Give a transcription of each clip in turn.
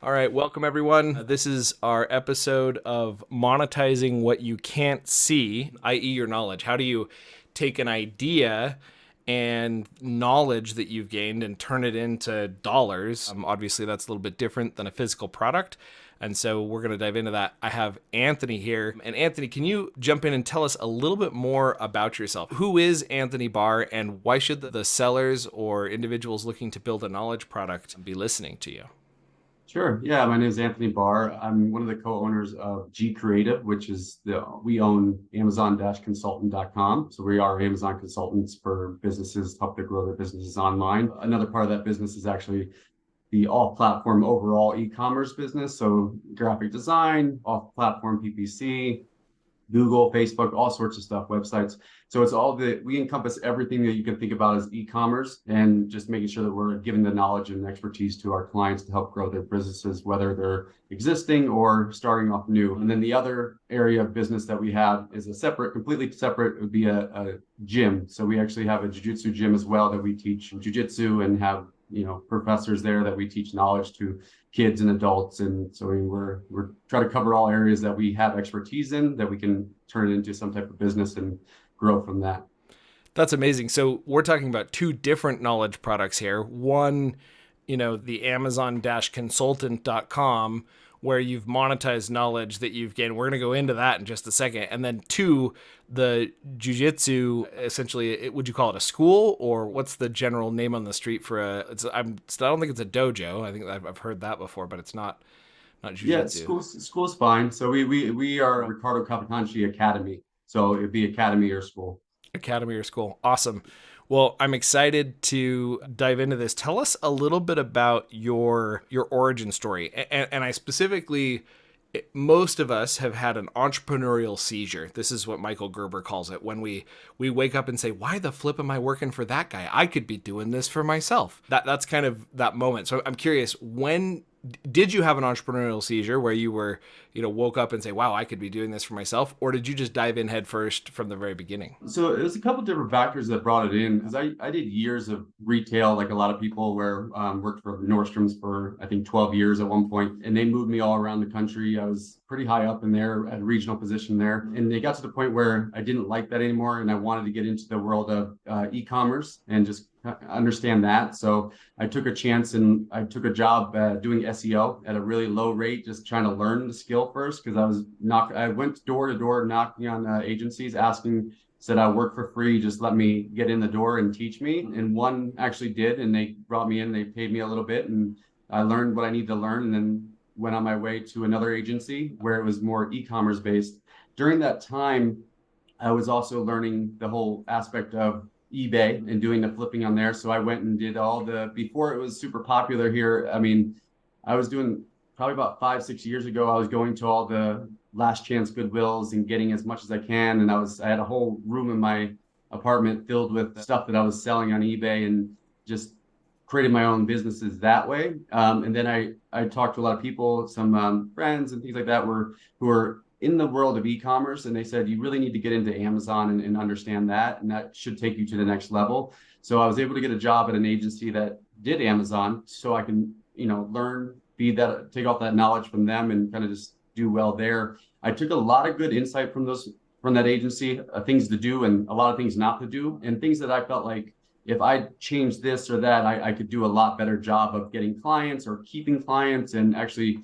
All right, welcome everyone. This is our episode of monetizing what you can't see, i.e., your knowledge. How do you take an idea and knowledge that you've gained and turn it into dollars? Obviously, that's a little bit different than a physical product. And so we're going to dive into that. I have Anthony here. And Anthony, can you jump in and tell us a little bit more about yourself? Who is Anthony Barr, and why should the sellers or individuals looking to build a knowledge product be listening to you? Sure. Yeah, my name is Anthony Barr. I'm one of the co-owners of G Creative, which is we own Amazon-consultant.com. So we are Amazon consultants for businesses to help to grow their businesses online. Another part of that business is actually the off-platform overall e-commerce business. So graphic design, off-platform PPC, Google, Facebook, all sorts of stuff, websites. So it's all we encompass everything that you can think about as e-commerce, and just making sure that we're giving the knowledge and expertise to our clients to help grow their businesses, whether they're existing or starting off new. And then the other area of business that we have is completely separate, would be a gym. So we actually have a jiu-jitsu gym as well that we teach jiu-jitsu and have professors there that we teach knowledge to kids and adults. And so we're trying to cover all areas that we have expertise in, that we can turn it into some type of business and grow from that. That's amazing. So we're talking about two different knowledge products here. One, the Amazon-consultant.com, where you've monetized knowledge that you've gained. We're going to go into that in just a second. And then two, the jujitsu, essentially, would you call it a school, or what's the general name on the street for I don't think it's a dojo. I think I've heard that before, but it's not Yeah, jujitsu. school's fine. So we are Ricardo Cavalcanti Academy. So it'd be academy or school. Academy or school. Awesome. Well, I'm excited to dive into this. Tell us a little bit about your origin story. And I specifically, most of us have had an entrepreneurial seizure. This is what Michael Gerber calls it. When we wake up and say, "Why the flip am I working for that guy? I could be doing this for myself." That's kind of that moment. So I'm curious, when did you have an entrepreneurial seizure where you were, woke up and say, "Wow, I could be doing this for myself," or did you just dive in head first from the very beginning? So it was a couple different factors that brought it in, because I did years of retail, like a lot of people, where worked for Nordstrom's for I think 12 years at one point, and they moved me all around the country. I was pretty high up in there at a regional position there, and they got to the point where I didn't like that anymore, and I wanted to get into the world of e-commerce and just understand that. So I took a chance and I took a job doing SEO at a really low rate, just trying to learn the skill first, because I went door to door knocking on agencies asking, said I work for free, just let me get in the door and teach me. And one actually did, and they brought me in, they paid me a little bit, and I learned what I needed to learn, and then went on my way to another agency where it was more e-commerce based. During that time, I was also learning the whole aspect of eBay and doing the flipping on there. So I went and did before it was super popular here. I mean, I was doing probably about 5, 6 years ago. I was going to all the last chance Goodwills and getting as much as I can. And I had a whole room in my apartment filled with stuff that I was selling on eBay, and just created my own businesses that way. And then I talked to a lot of people, some friends and things like that, who are in the world of e-commerce, and they said you really need to get into Amazon and understand that, and that should take you to the next level. So I was able to get a job at an agency that did Amazon, so I can learn, take off that knowledge from them, and kind of just do well there. I took a lot of good insight from that agency, things to do and a lot of things not to do, and things that I felt like if I changed this or that, I could do a lot better job of getting clients or keeping clients, and actually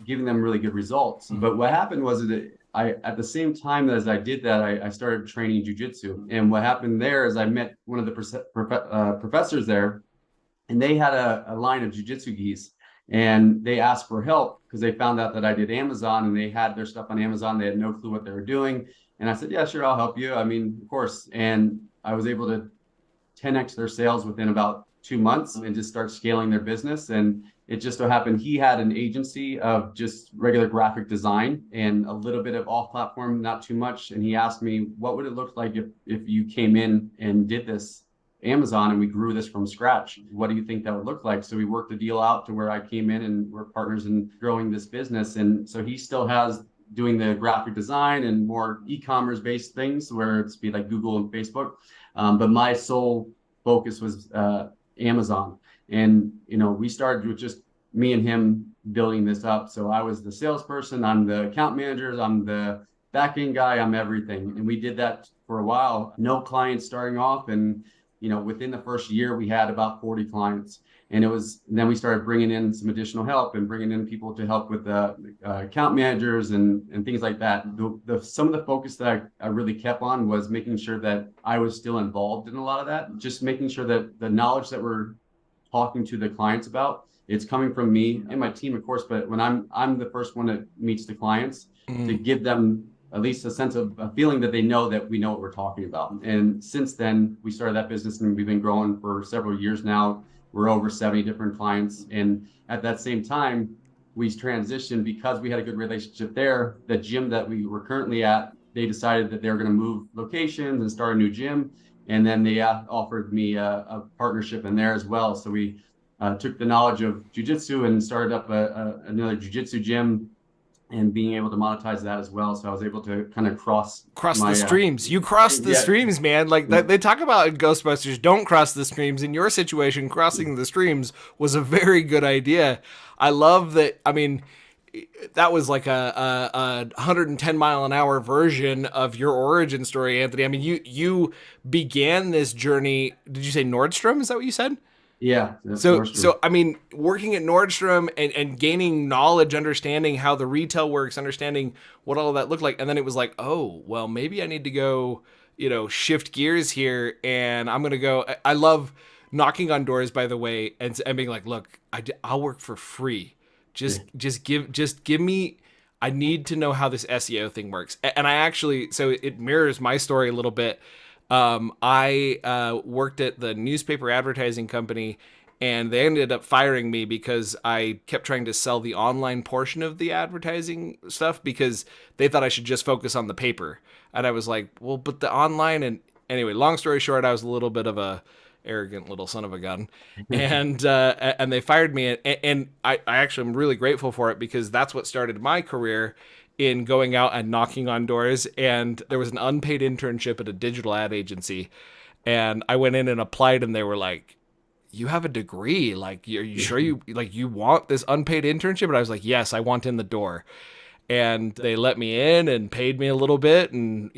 giving them really good results. But what happened was that at the same time as I did that, I started training jujitsu. And what happened there is I met one of the professors there, and they had a line of jujitsu gis. And they asked for help because they found out that I did Amazon, and they had their stuff on Amazon. They had no clue what they were doing. And I said, yeah, sure, I'll help you. I mean, of course. And I was able to 10x their sales within about 2 months and just start scaling their business. And it just so happened he had an agency of just regular graphic design and a little bit of off platform, not too much. And he asked me, what would it look like if you came in and did this Amazon and we grew this from scratch? What do you think that would look like? So we worked the deal out to where I came in and we're partners in growing this business. And so he still has doing the graphic design and more e-commerce based things where it's be like Google and Facebook. But my sole focus was Amazon. And, we started with just me and him building this up. So I was the salesperson, I'm the account manager, I'm the back end guy, I'm everything. And we did that for a while. No clients starting off. And, within the first year, we had about 40 clients. And then we started bringing in some additional help and bringing in people to help with account managers and things like that. Some of the focus that I really kept on was making sure that I was still involved in a lot of that, just making sure that the knowledge that we're talking to the clients about, it's coming from me and my team, of course, but when I'm the first one that meets the clients, to give them at least a sense of a feeling that they know that we know what we're talking about. And since then, we started that business and we've been growing for several years now. We're over 70 different clients. And at that same time, we transitioned because we had a good relationship there. The gym that we were currently at, they decided that they were going to move locations and start a new gym. And then they offered me a partnership in there as well. So we took the knowledge of jujitsu and started up another jujitsu gym and being able to monetize that as well. So I was able to kind of cross The my streams. You cross the yeah. streams, man. Like they talk about in Ghostbusters, don't cross the streams. In your situation, crossing the streams was a very good idea. I love that. I mean, that was like a 110-mile-an-hour version of your origin story, Anthony. I mean, you began this journey. Did you say Nordstrom? Is that what you said? Yeah, that's Nordstrom. So I mean, working at Nordstrom and gaining knowledge, understanding how the retail works, understanding what all of that looked like, and then it was like, oh, well, maybe I need to go, shift gears here, and I'm gonna go. I love knocking on doors, by the way, and being like, look, I'll work for free. Yeah. Just give me. I need to know how this SEO thing works, and I actually, so it mirrors my story a little bit. I worked at the newspaper advertising company, and they ended up firing me because I kept trying to sell the online portion of the advertising stuff because they thought I should just focus on the paper. And I was like, well, but the online, and anyway, long story short, I was a little bit of a arrogant little son of a gun, and they fired me, and I actually am really grateful for it because that's what started my career in going out and knocking on doors. And there was an unpaid internship at a digital ad agency, and I went in and applied, and they were like, you have a degree, like, are you sure you want this unpaid internship? And I was like, yes, I want in the door. And they let me in and paid me a little bit, and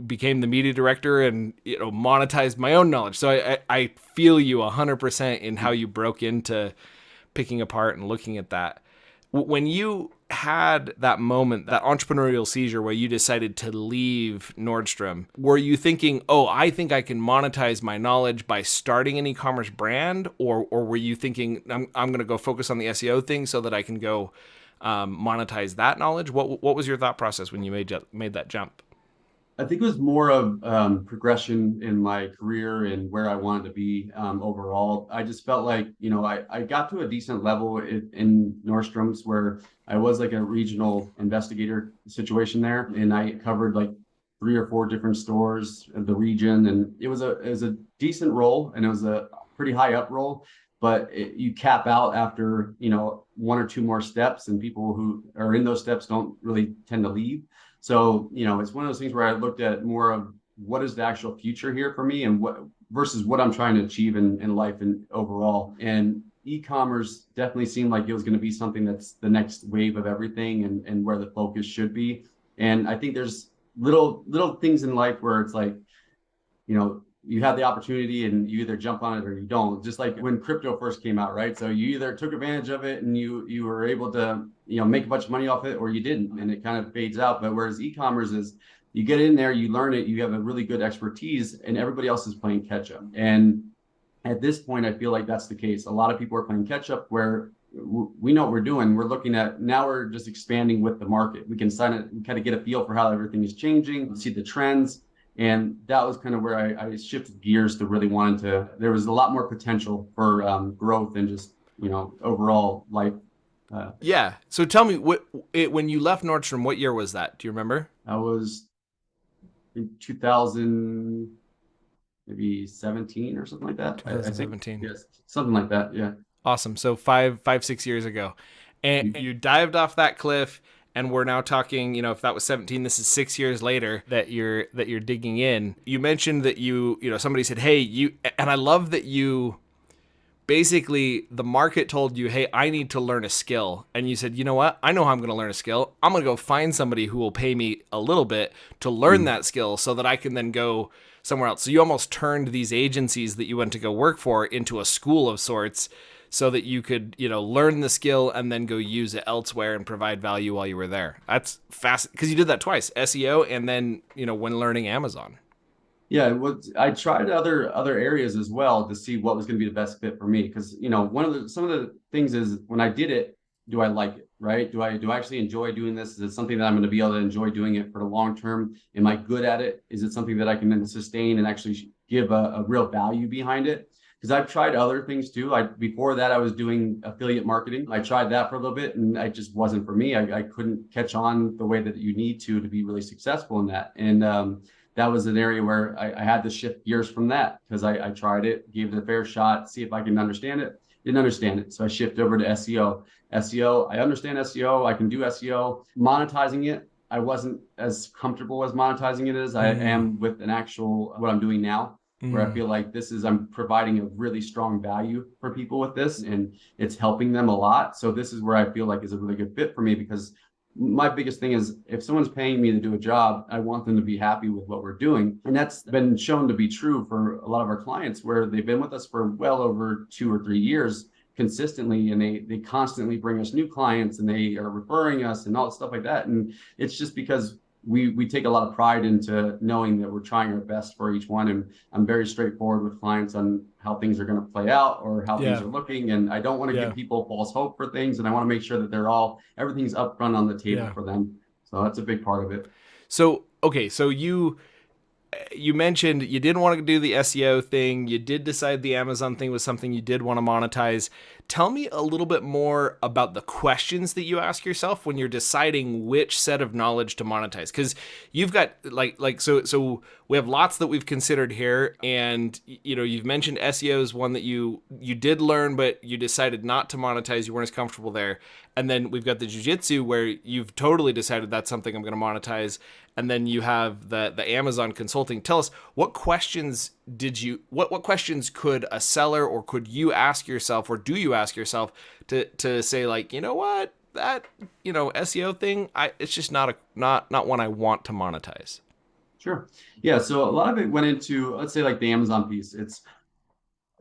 became the media director, and monetized my own knowledge. So I feel you 100% in how you broke into picking apart and looking at that. When you had that moment, that entrepreneurial seizure where you decided to leave Nordstrom, were you thinking, oh, I think I can monetize my knowledge by starting an e-commerce brand? Or were you thinking, I'm going to go focus on the SEO thing so that I can go monetize that knowledge? What was your thought process when you made that jump? I think it was more of progression in my career and where I wanted to be overall. I just felt like, I got to a decent level in Nordstrom's where I was like a regional investigator situation there. And I covered like 3 or 4 different stores in the region. And it was a decent role, and it was a pretty high up role. But you cap out after, 1 or 2 more steps, and people who are in those steps don't really tend to leave. So, it's one of those things where I looked at more of what is the actual future here for me, and what versus what I'm trying to achieve in life and overall. And e-commerce definitely seemed like it was going to be something that's the next wave of everything, and where the focus should be. And I think there's little things in life where it's like, you have the opportunity and you either jump on it or you don't. Just like when crypto first came out, right? So you either took advantage of it and you were able to, make a bunch of money off it, or you didn't, and it kind of fades out. But whereas e-commerce is, you get in there, you learn it, you have a really good expertise, and everybody else is playing catch up. And at this point, I feel like that's the case. A lot of people are playing catch up where we know what we're doing. We're looking at, now we're just expanding with the market. We can sign it, kind of get a feel for how everything is changing, see the trends. And that was kind of where I shifted gears to really wanting to, there was a lot more potential for growth and just, overall life. Yeah. So tell me, when you left Nordstrom, what year was that? Do you remember? I was in 2000, maybe 17 or something like that. I think, 2017. yes, something like that. Yeah. Awesome. So 6 years ago, and you dived off that cliff, and we're now talking. If that was 17, this is 6 years later that you're digging in. You mentioned that somebody said, "Hey, you," and I love that you basically the market told you, hey, I need to learn a skill. And you said, you know what? I know how I'm going to learn a skill. I'm going to go find somebody who will pay me a little bit to learn Mm. that skill so that I can then go somewhere else. So you almost turned these agencies that you went to go work for into a school of sorts so that you could, learn the skill and then go use it elsewhere and provide value while you were there. That's fast because you did that twice, SEO and then, when learning Amazon. Yeah, I tried other areas as well to see what was going to be the best fit for me. Because one of the some of the things is when I did it, do I like it, right? Do I actually enjoy doing this? Is it something that I'm going to be able to enjoy doing it for the long term? Am I good at it? Is it something that I can then sustain and actually give a real value behind it? Because I've tried other things too. Before that I was doing affiliate marketing. I tried that for a little bit, and it just wasn't for me. I couldn't catch on the way that you need to be really successful in that. And that was an area where I had to shift gears from that because I tried it, gave it a fair shot, see if I can understand it. Didn't understand it. So I shifted over to SEO. SEO, I understand SEO. I can do SEO. Monetizing it, I wasn't as comfortable as monetizing it as I am with an actual what I'm doing now, where I feel like I'm providing a really strong value for people with this, and it's helping them a lot. So this is where I feel like is a really good fit for me, because my biggest thing is if someone's paying me to do a job, I want them to be happy with what we're doing. And that's been shown to be true for a lot of our clients, where they've been with us for well over 2 or 3 years consistently, and they constantly bring us new clients and they are referring us and all stuff like that. And it's just because we take a lot of pride into knowing that we're trying our best for each one. And I'm very straightforward with clients on how things are going to play out or how things Yeah. are looking. And I don't want to Yeah. give people false hope for things. And I want to make sure that everything's upfront on the table Yeah. for them. So that's a big part of it. So, okay. So you mentioned you didn't want to do the SEO thing. You did decide the Amazon thing was something you did want to monetize. Tell me a little bit more about the questions that you ask yourself when you're deciding which set of knowledge to monetize. Because you've got so we have lots that we've considered here, and you've mentioned SEO is one that you did learn, but you decided not to monetize. You weren't as comfortable there. And then we've got the jiu-jitsu where you've totally decided that's something I'm going to monetize. And then you have the Amazon consulting. Tell us what questions what questions could a seller or could you ask yourself, or do you ask yourself to say, like, you know what, that SEO thing, it's just not one I want to monetize. Sure. Yeah. So a lot of it went into, let's say, like the Amazon piece.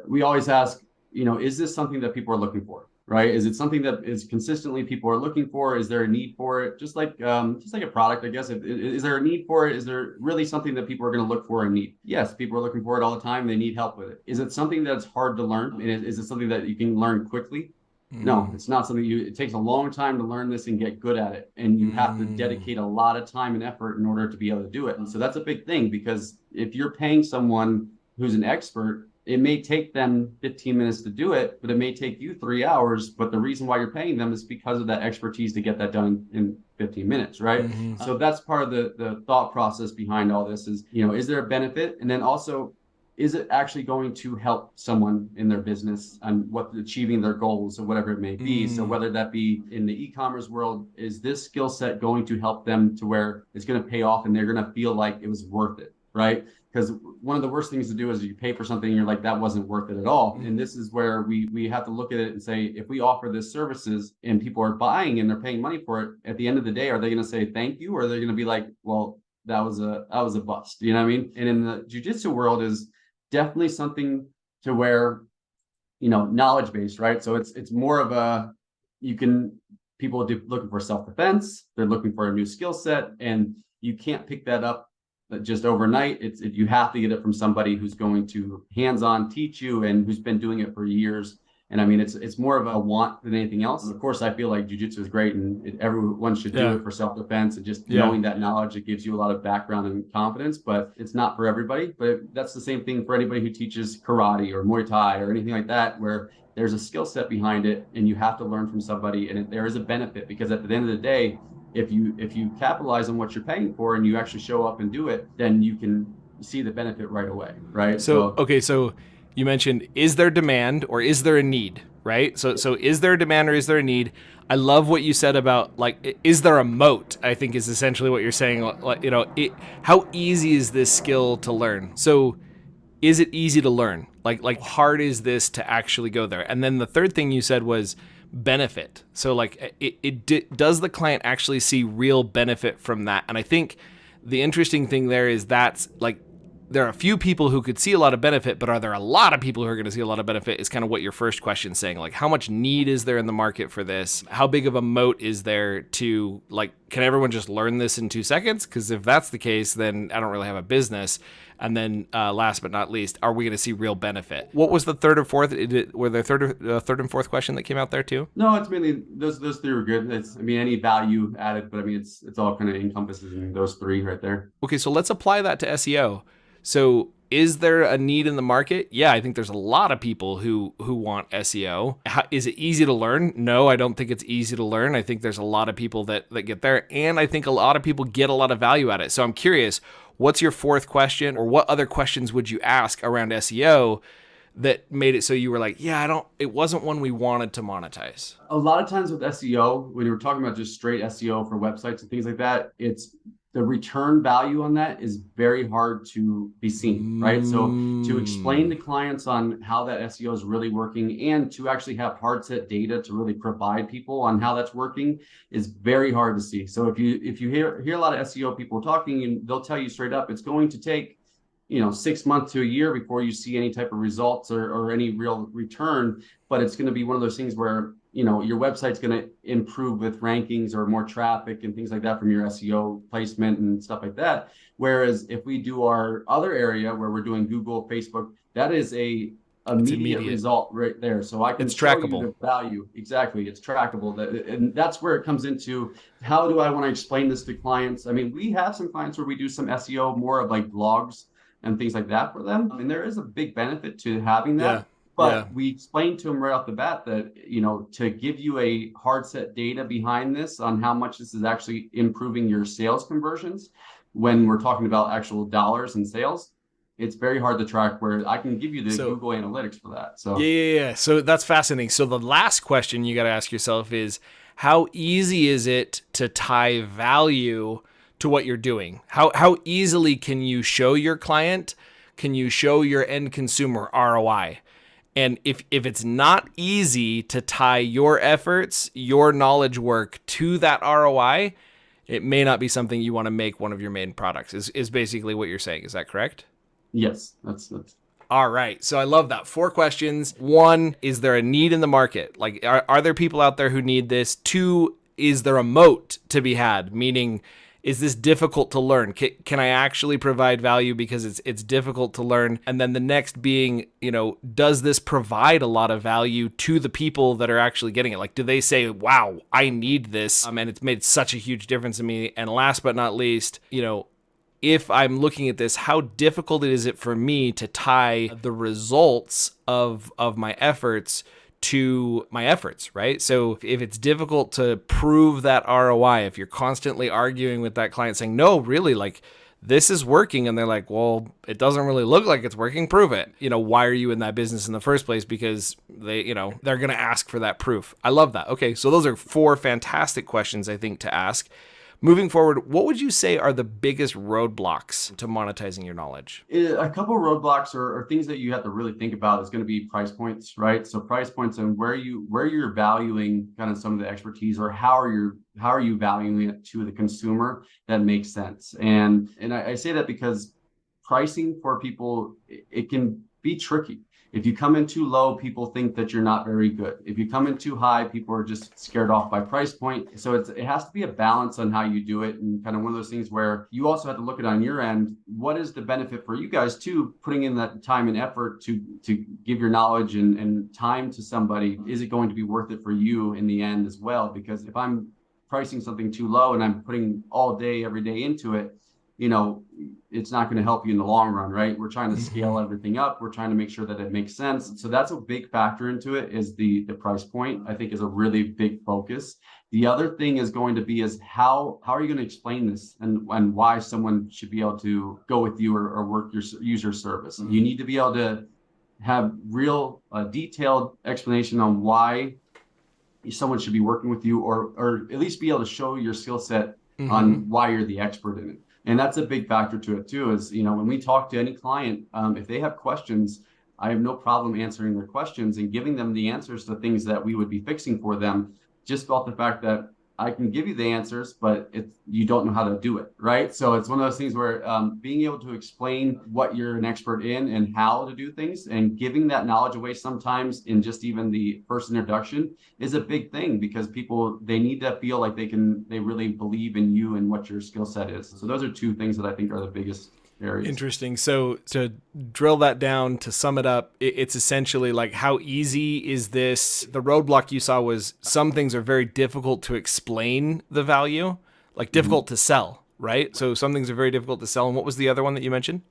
We always ask, is this something that people are looking for? Right? Is it something that is consistently people are looking for? Is there a need for it? Just like a product, I guess. Is there a need for it? Is there really something that people are going to look for and need? Yes, people are looking for it all the time. They need help with it. Is it something that's hard to learn? And is it something that you can learn quickly? No, it's not something it takes a long time to learn this and get good at it. And you have to dedicate a lot of time and effort in order to be able to do it. And so that's a big thing, because if you're paying someone who's an expert, it may take them 15 minutes to do it, but it may take you 3 hours. But the reason why you're paying them is because of that expertise to get that done in 15 minutes, right? So that's part of the thought process behind all this is there a benefit? And then also, is it actually going to help someone in their business and achieving their goals or whatever it may be? So whether that be in the e-commerce world, is this skill set going to help them to where it's going to pay off and they're going to feel like it was worth it, right? Because one of the worst things to do is you pay for something and you're like, that wasn't worth it at all. And this is where we have to look at it and say, if we offer this services and people are buying and they're paying money for it, at the end of the day, are they going to say thank you, or are they going to be like, well, that was a bust? You know what I mean? And in the jiu-jitsu world is definitely something to where, knowledge based, right? So it's more of people looking for self-defense, they're looking for a new skill set, and you can't pick that up just overnight. You have to get it from somebody who's going to hands-on teach you and who's been doing it for years. And I mean, it's more of a want than anything else. Of course, I feel like jiu-jitsu is great, and everyone should do it for self-defense, and just knowing that knowledge, it gives you a lot of background and confidence. But it's not for everybody. But that's the same thing for anybody who teaches karate or Muay Thai or anything like that, where there's a skill set behind it, and you have to learn from somebody, and there is a benefit, because at the end of the day, if you capitalize on what you're paying for and you actually show up and do it, then you can see the benefit right away, right? So okay, so you mentioned, is there demand or is there a need, right? So is there a demand or is there a need? I love what you said about, like, is there a moat? I think is essentially what you're saying. Like, how easy is this skill to learn? So is it easy to learn? Like hard is this to actually go there? And then the third thing you said was benefit. So like does the client actually see real benefit from that? And I think the interesting thing there is that's like there are a few people who could see a lot of benefit, but are there a lot of people who are going to see a lot of benefit is kind of what your first question is saying. Like, how much need is there in the market for this? How big of a moat is there to, like, can everyone just learn this in 2 seconds? Because if that's the case, then I don't really have a business. And then last but not least, are we going to see real benefit? What was the third or fourth? Were there third and fourth question that came out there too? No, it's mainly those three are good. It's, I mean, any value added, but I mean, it's all kind of encompasses in those three right there. Okay, so let's apply that to SEO. So is there a need in the market? Yeah, I think there's a lot of people who want SEO. Is it easy to learn? No, I don't think it's easy to learn. I think there's a lot of people that get there, and I think a lot of people get a lot of value at it. So I'm curious, what's your fourth question, or what other questions would you ask around SEO that made it so you were like, yeah, it wasn't one we wanted to monetize? A lot of times with SEO, when you're talking about just straight SEO for websites and things like that, it's the return value on that is very hard to be seen, right? So to explain to clients on how that SEO is really working and to actually have hard set data to really provide people on how that's working is very hard to see. So if you hear a lot of SEO people talking, and they'll tell you straight up, it's going to take 6 months to a year before you see any type of results or any real return. But it's going to be one of those things where your website's going to improve with rankings or more traffic and things like that from your SEO placement and stuff like that. Whereas if we do our other area where we're doing Google, Facebook, that is a immediate result right there. So I can show you the value. Exactly. It's trackable. And that's where it comes into, how do I want to explain this to clients? I mean, we have some clients where we do some SEO, more of like blogs and things like that for them. And there is a big benefit to having that. Yeah. But we explained to them right off the bat that, to give you a hard set data behind this on how much this is actually improving your sales conversions, when we're talking about actual dollars and sales, it's very hard to track, where I can give you the Google Analytics for that. So yeah. So that's fascinating. So the last question you got to ask yourself is, how easy is it to tie value to what you're doing? How easily can you show your client, can you show your end consumer ROI? And if it's not easy to tie your efforts, your knowledge work to that ROI, it may not be something you want to make one of your main products, is basically what you're saying. Is that correct? Yes, that's all right. So I love that. 4 questions. 1, is there a need in the market? Like, are there people out there who need this? 2, is there a moat to be had? Meaning, is this difficult to learn? Can I actually provide value because it's difficult to learn? And then the next being, does this provide a lot of value to the people that are actually getting it? Like, do they say, wow, I need this, and it's made such a huge difference in me? And last but not least, if I'm looking at this, how difficult is it for me to tie the results of my efforts to my efforts, right? So if it's difficult to prove that ROI, if you're constantly arguing with that client saying, no, really, like, this is working, and they're like, well, it doesn't really look like it's working, prove it. Why are you in that business in the first place? Because they're going to ask for that proof. I love that. Okay, so those are 4 fantastic questions, I think, to ask. Moving forward, what would you say are the biggest roadblocks to monetizing your knowledge? A couple of roadblocks are things that you have to really think about is going to be price points, right? So price points and where you're valuing kind of some of the expertise, or how are you valuing it to the consumer that makes sense. And I say that because pricing for people, it can be tricky. If you come in too low, people think that you're not very good. If you come in too high, people are just scared off by price point. So it has to be a balance on how you do it, and kind of one of those things where you also have to look at on your end, what is the benefit for you guys too, putting in that time and effort to give your knowledge and time to somebody. Is it going to be worth it for you in the end as well? Because if I'm pricing something too low and I'm putting all day, every day into it, it's not going to help you in the long run, right? We're trying to scale everything up. We're trying to make sure that it makes sense. So that's a big factor into it, is the price point, I think, is a really big focus. The other thing is going to be is how are you going to explain this and why someone should be able to go with you or use your service. You need to be able to have real detailed explanation on why someone should be working with you, or at least be able to show your skill set on why you're the expert in it. And that's a big factor to it too, is, when we talk to any client, if they have questions, I have no problem answering their questions and giving them the answers to things that we would be fixing for them, just about the fact that I can give you the answers, but you don't know how to do it, right? So it's one of those things where being able to explain what you're an expert in and how to do things, and giving that knowledge away sometimes in just even the first introduction is a big thing, because people, they need to feel like they really believe in you and what your skill set is. So those are two things that I think are the biggest areas. Interesting. So to drill that down, to sum it up, it's essentially like, how easy is this? The roadblock you saw was some things are very difficult to explain the value, like Mm-hmm. difficult to sell, right? So some things are very difficult to sell. And what was the other one that you mentioned?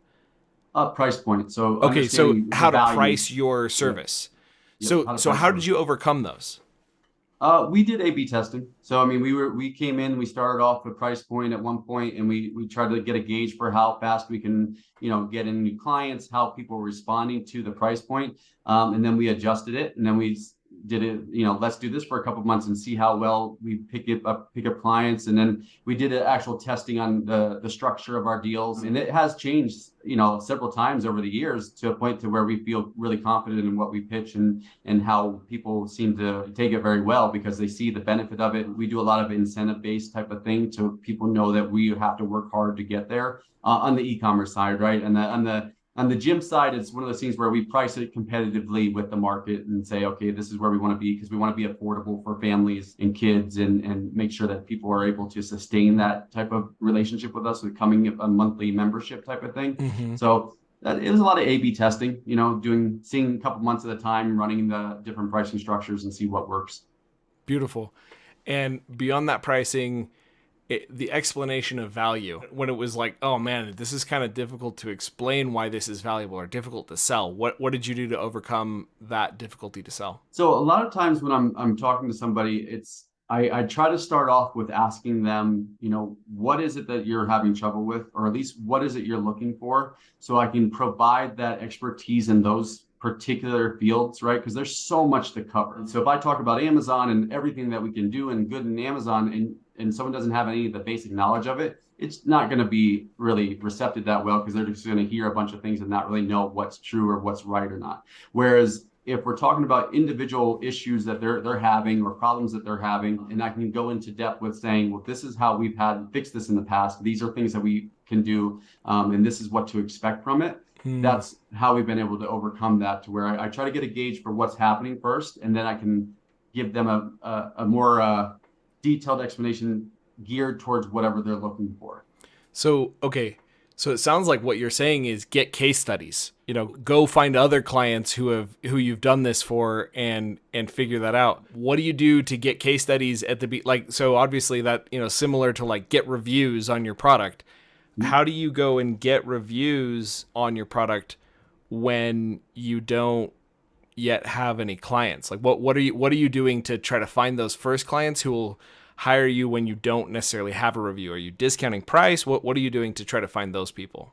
Price point. So Okay, so understanding the how to value. price your Yeah. service. Yep. So How to so price how did service. you overcome those? We did A/B testing. So I mean, we came in, we started off with price point at one point, and we tried to get a gauge for how fast we can, get in new clients, how people were responding to the price point, and then we adjusted it, and then we did it. Let's do this for a couple of months and see how well we pick up clients, and then we did an actual testing on the structure of our deals, and it has changed, several times over the years, to a point to where we feel really confident in what we pitch, and how people seem to take it very well because they see the benefit of it. We do a lot of incentive based type of thing, so people know that we have to work hard to get there, on the e-commerce side, right? And on the gym side, it's one of those things where we price it competitively with the market and say, okay, this is where we want to be, because we want to be affordable for families and kids, and make sure that people are able to sustain that type of relationship with us, with coming a monthly membership type of thing. Mm-hmm. So it was a lot of A/B testing, seeing a couple months at a time, running the different pricing structures and see what works. Beautiful. And beyond that pricing, the explanation of value, when it was like, oh man, this is kind of difficult to explain why this is valuable or difficult to sell. What did you do to overcome that difficulty to sell? So a lot of times when I'm talking to somebody, I try to start off with asking them, what is it that you're having trouble with, or at least what is it you're looking for, so I can provide that expertise in those particular fields, right? Because there's so much to cover. So if I talk about Amazon and everything that we can do and good in Amazon, and someone doesn't have any of the basic knowledge of it, it's not going to be really receptive that well, because they're just going to hear a bunch of things and not really know what's true or what's right or not. Whereas if we're talking about individual issues that they're having, or problems that they're having, and I can go into depth with saying, well, this is how we've had fixed this in the past. These are things that we can do, and this is what to expect from it. Hmm. That's how we've been able to overcome that, to where I try to get a gauge for what's happening first, and then I can give them a more detailed explanation geared towards whatever they're looking for. So, okay. So it sounds like what you're saying is get case studies. Go find other clients who you've done this for, and figure that out. What do you do to get case studies at the like, so obviously that, similar to like get reviews on your product. How do you go and get reviews on your product when you don't yet have any clients? Like what are you doing to try to find those first clients who will hire you when you don't necessarily have a review? Are you discounting price? What are you doing to try to find those people?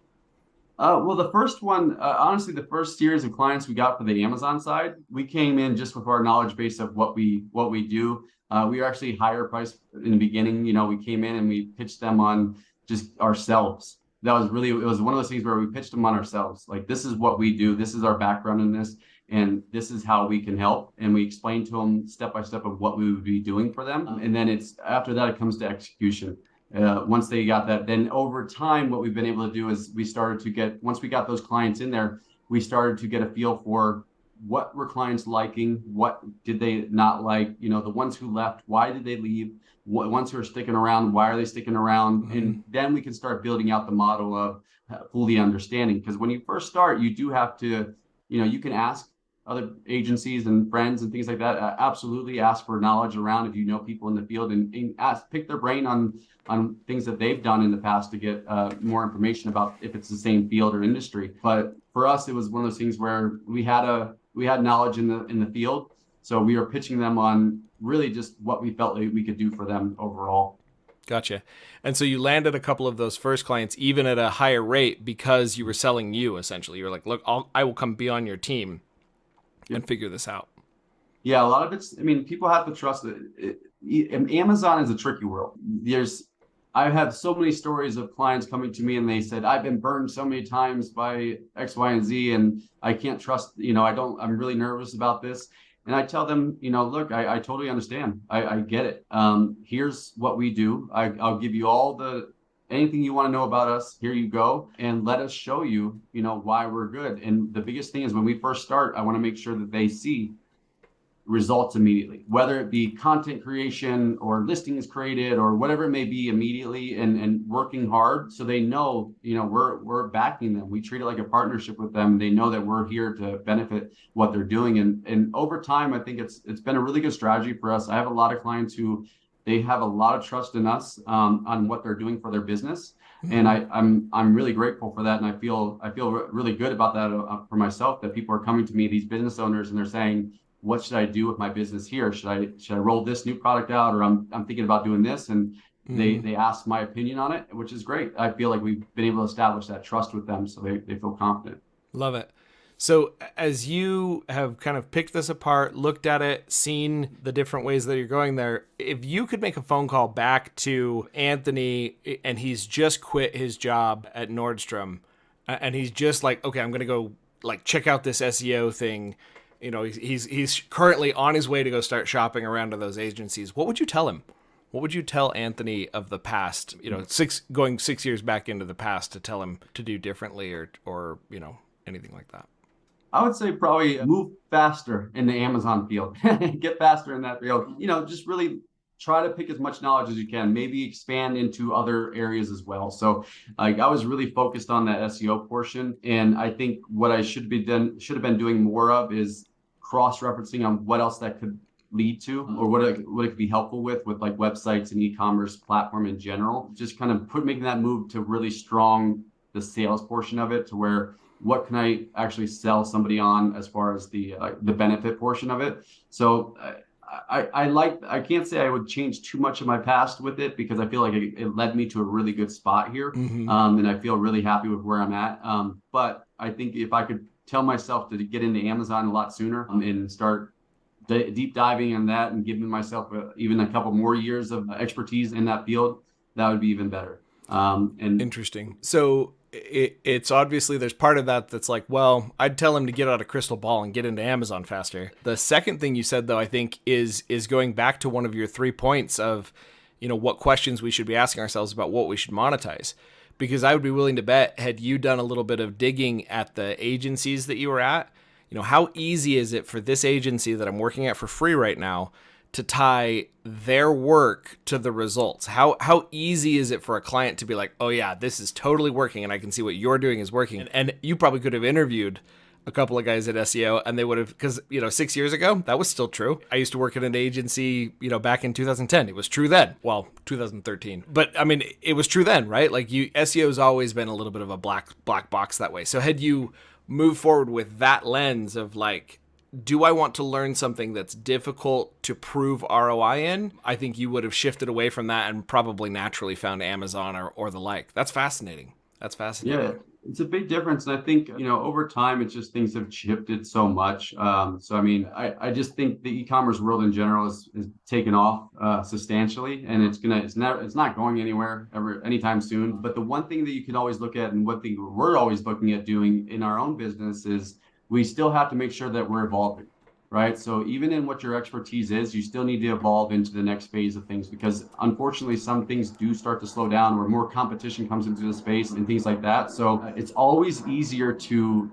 Well, the first one, honestly, the first series of clients we got for the Amazon side, we came in just with our knowledge base of what we do. We were actually higher price in the beginning. We came in and we pitched them on just ourselves. It was one of those things where we pitched them on ourselves. Like, this is what we do. This is our background in this, and this is how we can help. And we explained to them step by step of what we would be doing for them. And then it's after that, it comes to execution. Once they got that, then over time, what we've been able to do is once we got those clients in there, we started to get a feel for what were clients liking, what did they not like, the ones who left, why did they leave, ones who are sticking around, why are they sticking around? Mm-hmm. And then we can start building out the model of fully understanding. Because when you first start, you do have to, you can ask other agencies and friends and things like that. Absolutely ask for knowledge around, if you know people in the field, and pick their brain on things that they've done in the past to get more information about if it's the same field or industry. But for us, it was one of those things where we had knowledge in the field, so we were pitching them on really just what we felt like we could do for them overall. Gotcha. And so you landed a couple of those first clients even at a higher rate because you were selling you essentially. You were like, look, I will come be on your team Yep. and figure this out. Yeah, a lot of it's. I mean, people have to trust that. Amazon is a tricky world. There's I have so many stories of clients coming to me and they said, I've been burned so many times by X, Y, and Z, and I can't trust, I'm really nervous about this. And I tell them, look, I totally understand. I get it. Here's what we do. I'll give you anything you want to know about us. Here you go. And let us show you, why we're good. And the biggest thing is when we first start, I want to make sure that they see results immediately, whether it be content creation or listings created or whatever it may be immediately, and working hard so they know, we're backing them. We treat it like a partnership with them. They know that we're here to benefit what they're doing. And over time, I think it's been a really good strategy for us. I have a lot of clients who they have a lot of trust in us on what they're doing for their business. And I'm really grateful for that. And I feel really good about that for myself, that people are coming to me, these business owners, and they're saying, what should I do with my business here? Should I roll this new product out, or I'm thinking about doing this? And they ask my opinion on it, which is great. I feel like we've been able to establish that trust with them, so they feel confident. Love it. So, as you have kind of picked this apart, looked at it, seen the different ways that you're going there, if you could make a phone call back to Anthony and he's just quit his job at Nordstrom and he's just like, okay, I'm going to go like check out this SEO thing. He's currently on his way to go start shopping around to those agencies. What would you tell him? What would you tell Anthony of the past, going 6 years back into the past to tell him to do differently or anything like that? I would say probably move faster in the Amazon field, get faster in that field. Just really try to pick as much knowledge as you can, maybe expand into other areas as well. So like I was really focused on that SEO portion. And I think what I should have been doing more of is cross-referencing on what else that could lead to, or what it could be helpful with like websites and e-commerce platform in general. Just kind of making that move to really strong the sales portion of it, to where what can I actually sell somebody on as far as the benefit portion of it. So I can't say I would change too much of my past with it, because I feel like it led me to a really good spot here. And I feel really happy with where I'm at. But I think if I could tell myself to get into Amazon a lot sooner and start deep diving in that and giving myself even a couple more years of expertise in that field, that would be even better. And Interesting. So it's obviously there's part of that that's like, well, I'd tell him to get out a crystal ball and get into Amazon faster. The second thing you said, though, I think is going back to one of your 3 points of, what questions we should be asking ourselves about what we should monetize. Because I would be willing to bet, had you done a little bit of digging at the agencies that you were at, how easy is it for this agency that I'm working at for free right now to tie their work to the results? How easy is it for a client to be like, oh yeah, this is totally working and I can see what you're doing is working? And you probably could have interviewed a couple of guys at SEO and they would have, because 6 years ago that was still true. I used to work at an agency back in 2010. It was true then. Well, 2013, but I mean it was true then, right? Like SEO has always been a little bit of a black box that way. So had you moved forward with that lens of like, do I want to learn something that's difficult to prove ROI in? I think you would have shifted away from that and probably naturally found Amazon or the like. That's fascinating. yeah, it's a big difference. And I think, over time, it's just things have shifted so much. So, I mean, I just think the e-commerce world in general is taken off substantially, and it's not going anywhere anytime soon. But the one thing that you can always look at, and one thing we're always looking at doing in our own business, is we still have to make sure that we're evolving, right? So even in what your expertise is, you still need to evolve into the next phase of things, because unfortunately some things do start to slow down, where more competition comes into the space and things like that. So it's always easier to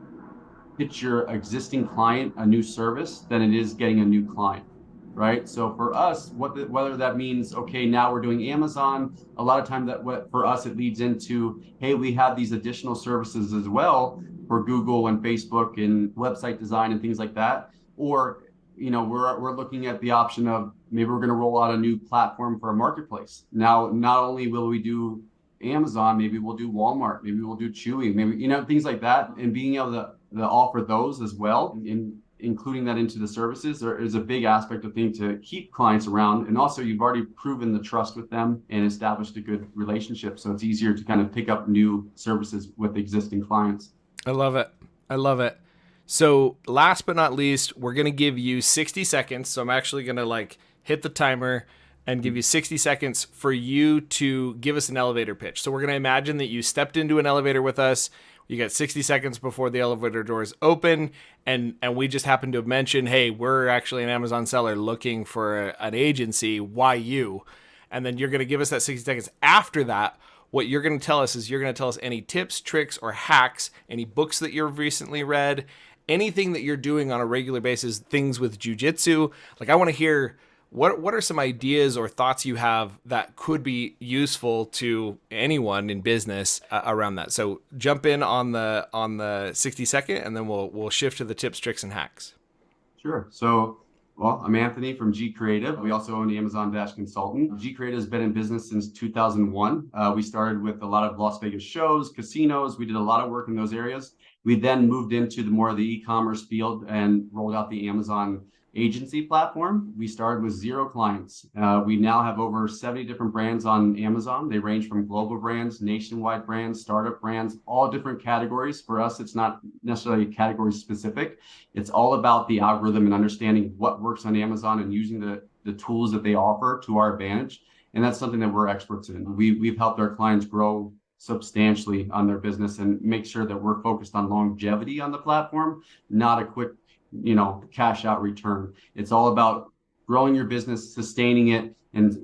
pitch your existing client a new service than it is getting a new client, right? So for us, whether that means, okay, now we're doing Amazon, a lot of time for us, it leads into, hey, we have these additional services as well for Google and Facebook and website design and things like that. Or, we're looking at the option of maybe we're going to roll out a new platform for a marketplace. Now, not only will we do Amazon, maybe we'll do Walmart, maybe we'll do Chewy, maybe, things like that. And being able to offer those as well, and including that into the services, there is a big aspect of thing to keep clients around. And also, you've already proven the trust with them and established a good relationship. So it's easier to kind of pick up new services with existing clients. I love it. So last but not least, we're going to give you 60 seconds. So I'm actually going to hit the timer and give you 60 seconds for you to give us an elevator pitch. So we're going to imagine that you stepped into an elevator with us. You got 60 seconds before the elevator doors open, and we just happen to have mentioned, hey, we're actually an Amazon seller looking for an agency. Why you? And then you're going to give us that 60 seconds. After that, what you're going to tell us is you're going to tell us any tips, tricks, or hacks, any books that you've recently read, anything that you're doing on a regular basis, things with jujitsu. Like, I want to hear what are some ideas or thoughts you have that could be useful to anyone in business around that. So jump in on the 60-second, and then we'll shift to the tips, tricks, and hacks. Sure. So, well, I'm Anthony from G Creative. We also own Amazon Dash Consultant. G Creative has been in business since 2001. We started with a lot of Las Vegas shows, casinos. We did a lot of work in those areas. We then moved into more of the e-commerce field and rolled out the Amazon agency platform. We started with 0 clients. We now have over 70 different brands on Amazon. They range from global brands, nationwide brands, startup brands, all different categories. For us, it's not necessarily category specific. It's all about the algorithm and understanding what works on Amazon and using the tools that they offer to our advantage. And that's something that we're experts in. We've helped our clients grow substantially on their business and make sure that we're focused on longevity on the platform, not a quick cash out return. It's all about growing your business, sustaining it, and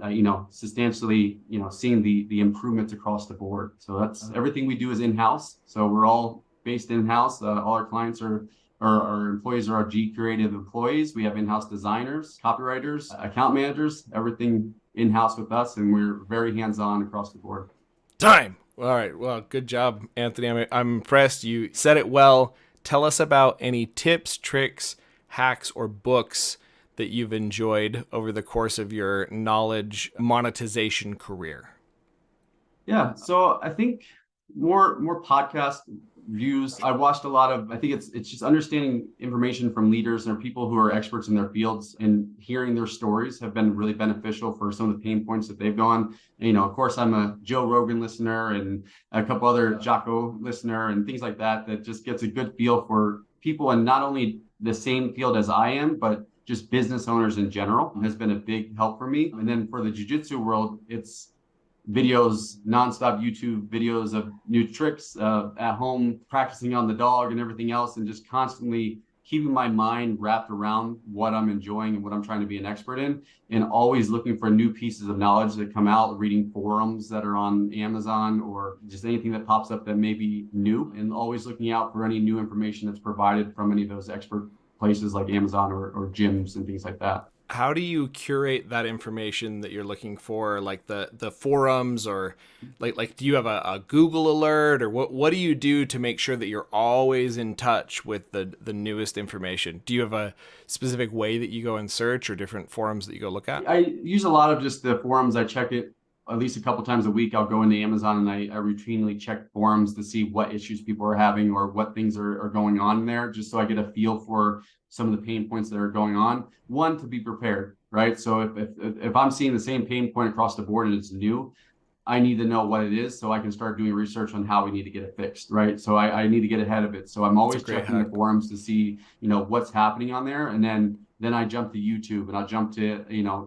substantially seeing the improvements across the board. So that's everything we do is in-house. So we're all based in-house. All our clients are our employees are our G Creative employees. We have in-house designers, copywriters, account managers, everything in-house with us, and we're very hands-on across the board. Time. All right. Well, good job, Anthony. I'm impressed. You said it well. Tell us about any tips, tricks, hacks, or books that you've enjoyed over the course of your knowledge monetization career. Yeah, so I think more podcast views. I watched a lot of. I think it's just understanding information from leaders and people who are experts in their fields, and hearing their stories have been really beneficial for some of the pain points that they've gone. Of course, I'm a Joe Rogan listener and a couple other Jocko listener and things like that. That just gets a good feel for people, and not only the same field as I am, but just business owners in general has been a big help for me. And then for the jiu-jitsu world, it's videos, nonstop YouTube videos of new tricks at home, practicing on the dog and everything else, and just constantly keeping my mind wrapped around what I'm enjoying and what I'm trying to be an expert in, and always looking for new pieces of knowledge that come out, reading forums that are on Amazon or just anything that pops up that may be new, and always looking out for any new information that's provided from any of those expert places like Amazon or gyms and things like that. How do you curate that information that you're looking for, like the forums, or like do you have a Google alert, or what do you do to make sure that you're always in touch with the newest information? Do you have a specific way that you go and search, or different forums that you go look at? I use a lot of just the forums. I check it at least a couple times a week. I'll go into Amazon and I routinely check forums to see what issues people are having or what things are going on there, just so I get a feel for some of the pain points that are going on. One, to be prepared, right? So if I'm seeing the same pain point across the board and it's new, I need to know what it is so I can start doing research on how we need to get it fixed, right? So I need to get ahead of it. So I'm always checking the forums to see, what's happening on there. And then I jump to YouTube, and I'll jump to,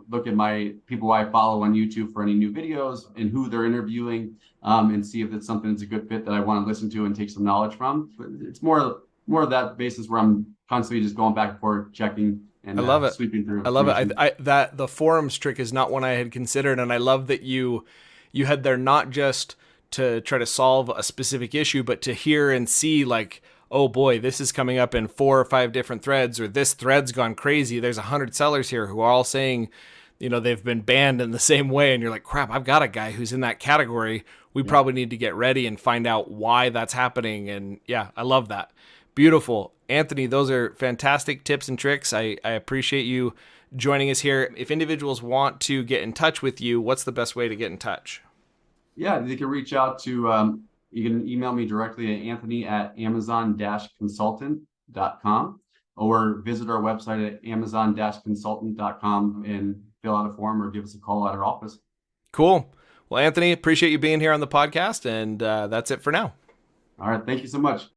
look at my people I follow on YouTube for any new videos and who they're interviewing, and see if it's something that's a good fit that I want to listen to and take some knowledge from. But it's more of that basis where I'm constantly just going back and forth, checking and I love it. sweeping through. I love it. That the forums trick is not one I had considered, and I love that you had there not just to try to solve a specific issue, but to hear and see, like, oh boy, this is coming up in 4 or 5 different threads, or this thread's gone crazy. There's 100 sellers here who are all saying, they've been banned in the same way. And you're like, crap, I've got a guy who's in that category. We probably need to get ready and find out why that's happening. And yeah, I love that. Beautiful. Anthony, those are fantastic tips and tricks. I appreciate you joining us here. If individuals want to get in touch with you, what's the best way to get in touch? Yeah, they can reach out to, you can email me directly at anthony@amazon-consultant.com, or visit our website at amazon-consultant.com and fill out a form or give us a call at our office. Cool. Well, Anthony, appreciate you being here on the podcast, and that's it for now. All right. Thank you so much.